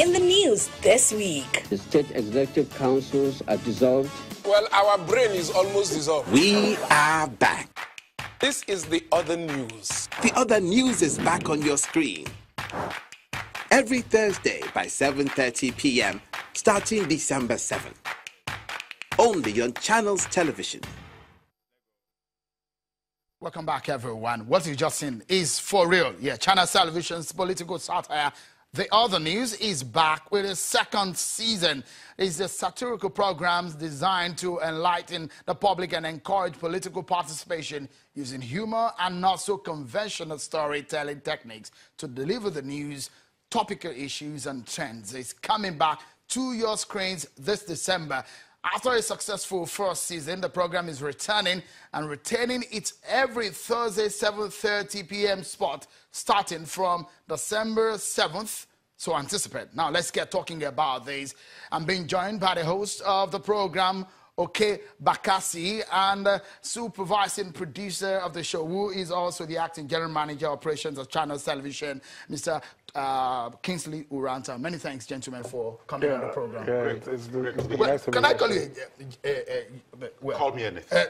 in the news this week. The state executive councils are dissolved. Well, our brain is almost dissolved. We are back. This is the other news. The other news is back on your screen. Every Thursday by 7:30 p.m. starting December 7th. Only on Channels Television. Welcome back, everyone. What you just seen is for real. Yeah, Channel Television's political satire. The Other News is back with a second season. It's a satirical program designed to enlighten the public and encourage political participation using humor and not so conventional storytelling techniques to deliver the news, topical issues, and trends. It's coming back to your screens this December. After a successful first season, the program is returning and retaining its every Thursday 7:30 p.m. spot starting from December 7th. So anticipate. Now let's get talking about this. I'm being joined by the host of the program, Oke Bakassi, and supervising producer of the show, who is also the acting general manager of operations of Channels Television, Mr. Kingsley Uranta. Many thanks, gentlemen, for coming on the program. Yeah, it's been nice to can be I call you? Call me anything.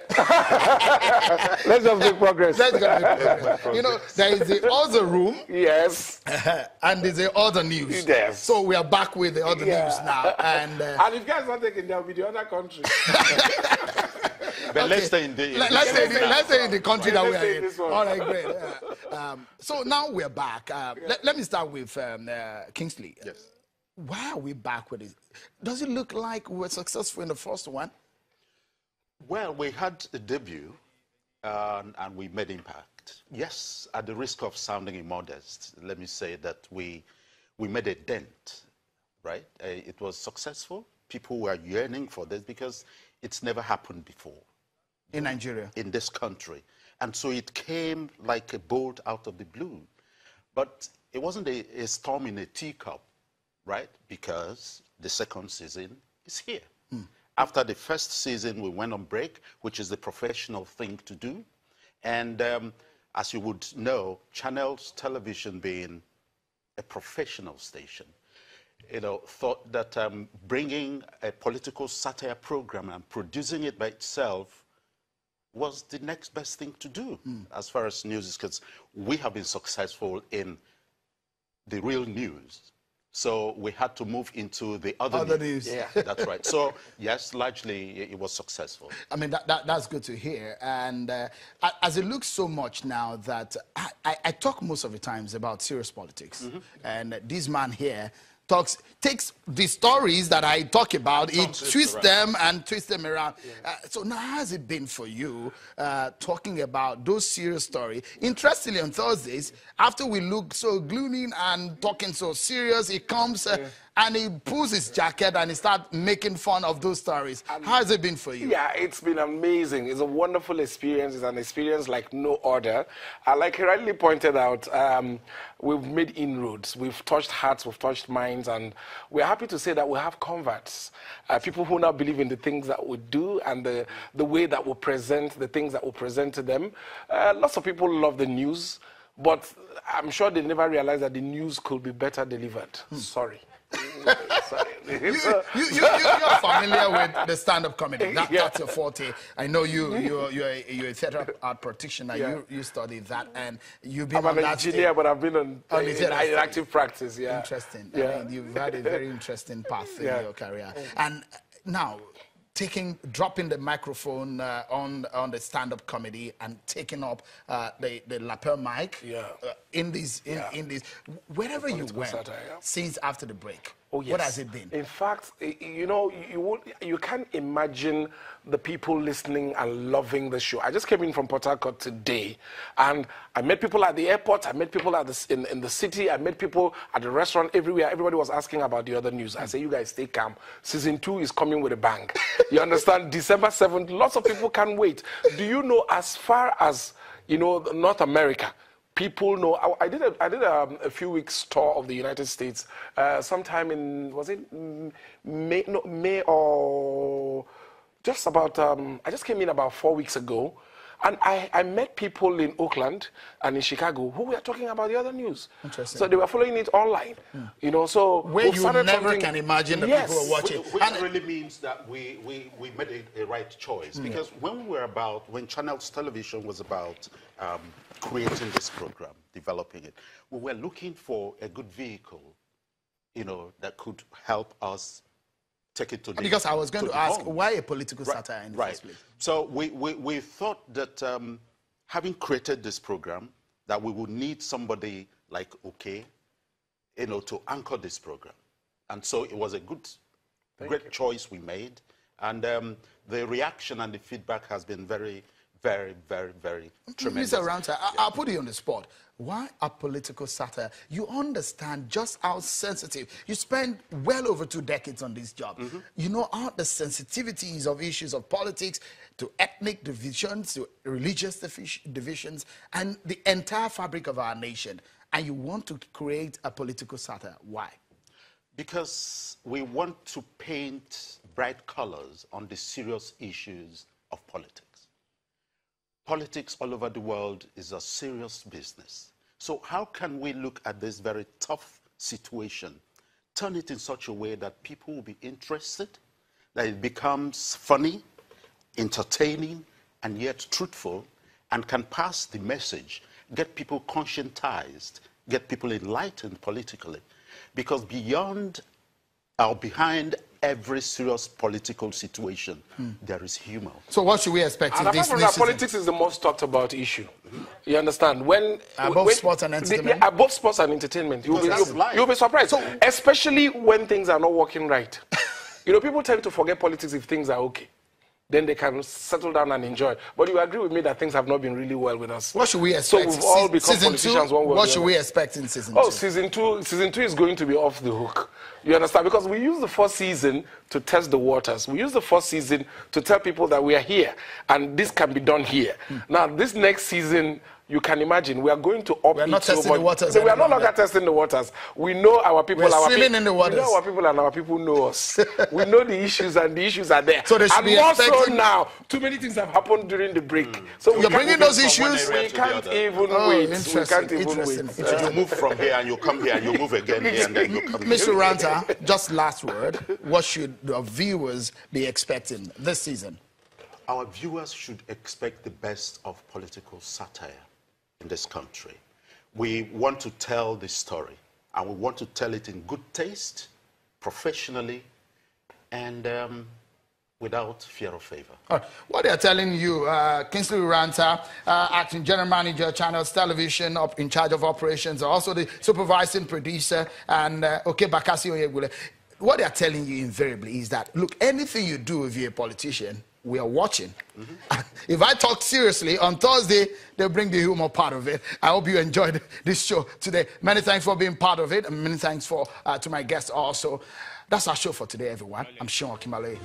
Let's just make progress. Let's go make progress. You know, there is the other room. Yes. And there's the other news. Yes. So we are back with the other news now. And if you guys are taking them with the other country. But let's stay in the... Let's stay in the country that we are in. This one. All right, great. So now we're back. Let me start with Kingsley. Yes. Why are we back with it? Does it look like we were successful in the first one? Well, we had a debut and we made impact. Yes, at the risk of sounding immodest, let me say that we made a dent, right? It was successful. People were yearning for this because it's never happened before. In Nigeria? In this country. And so it came like a bolt out of the blue. But it wasn't a storm in a teacup, right? Because the second season is here. After the first season, we went on break, which is the professional thing to do. And as you would know, Channels Television being a professional station, thought that bringing a political satire program and producing it by itself was the next best thing to do as far as news is concerned. We have been successful in the real news. So we had to move into the other news. Yeah. That's right. So, yes, largely it was successful. I mean, that's good to hear. And as it looks so much now that I talk most of the times about serious politics. And this man here takes the stories that I talk about, he twists them and twists them around. So now how has it been for you talking about those serious stories? Interestingly, on Thursdays, after we look so gloomy and talking so serious, he comes and he pulls his jacket and he starts making fun of those stories. How has it been for you? Yeah, it's been amazing. It's a wonderful experience. It's an experience like no other. Like he rightly pointed out, we've made inroads. We've touched hearts, we've touched minds, and we're happy to say that we have converts. People who now believe in the things that we do and the way that we present, the things that we present to them. Lots of people love the news, but I'm sure they never realized that the news could be better delivered. Sorry. You're familiar with the stand-up comedy. That's your forte. I know you're a theater art practitioner. Yeah. You study that, and you've been I'm on an that engineer, stage. but I've been on the active practice. Yeah. Interesting. Yeah. I mean, you've had a very interesting path in your career. And now, dropping the microphone on the stand-up comedy and taking up the lapel mic in this wherever you went since after the break. Oh, yes. What has it been? In fact, you can't imagine the people listening and loving the show. I just came in from Port Harcourt today, and I met people at the airport, I met people in the city, I met people at the restaurant, everywhere. Everybody was asking about the other news. I say, you guys stay calm. Season 2 is coming with a bang. You understand? December 7th, lots of people can't wait. Do you know, as far as, North America, people know. I did a few weeks tour of the United States sometime in, was it May or just about, I just came in about 4 weeks ago. And I met people in Oakland and in Chicago who were talking about the other news. Interesting. So they were following it online. You know, so where you never can imagine that people are watching. Which really means that we made a right choice. Because when Channels Television was about creating this program, developing it, we were looking for a good vehicle, you know, that could help us take it to the Because I was going to ask, home. why a political satire in the first place? So we thought that having created this program, that we would need somebody like OK, you know, to anchor this program. And so it was a great choice we made. And the reaction and the feedback has been very, very, very, very tremendous. Mr. Ranta, I'll put you on the spot. Why a political satire? You understand just how sensitive. You spent well over 2 decades on this job. You know all the sensitivities of issues of politics, to ethnic divisions, to religious divisions, and the entire fabric of our nation. And you want to create a political satire. Why? Because we want to paint bright colors on the serious issues of politics. Politics all over the world is a serious business. So how can we look at this very tough situation, turn it in such a way that people will be interested, that it becomes funny, entertaining, and yet truthful, and can pass the message, get people conscientized, get people enlightened politically? Because behind every serious political situation, there is humor. So what should we expect in this season? Politics is the most talked about issue. You understand? Above sports and entertainment? Above sports and entertainment. You'll be surprised. So, especially when things are not working right. You know, people tend to forget politics if things are okay. Then they can settle down and enjoy. But you agree with me that things have not been really well with us. What should we expect? So we've all become politicians one way or the other. What should we expect in season 2? Oh, season two is going to be off the hook. You understand? Because we use the first season to test the waters. We use the first season to tell people that we are here and this can be done here. Now, this next season, you can imagine, we are going to up. We are not testing the waters. So we are no longer testing the waters. We know our people. We're swimming in the waters. We know our people and our people know us. We know the issues and the issues are there. So they should be expecting... more so now. Too many things have happened during the break. So you're bringing those issues? We can't even wait. We can't even wait. You move from here and you come here and you move again here and then you come here. Mr. Ranta, just last word. What should the viewers be expecting this season? Our viewers should expect the best of political satire in this country. We want to tell this story, and we want to tell it in good taste, professionally, and without fear of favor. What they're telling you, Kingsley Ranta, acting general manager, Channels Television, up in charge of operations, also the supervising producer, and OK Bakassi Oyegule. What they're telling you invariably is that, look, anything you do if you're a politician, we are watching. If I talk seriously, on Thursday, they'll bring the humor part of it. I hope you enjoyed this show today. Many thanks for being part of it, and many thanks to my guests also. That's our show for today, everyone. I'm Sean Kimale.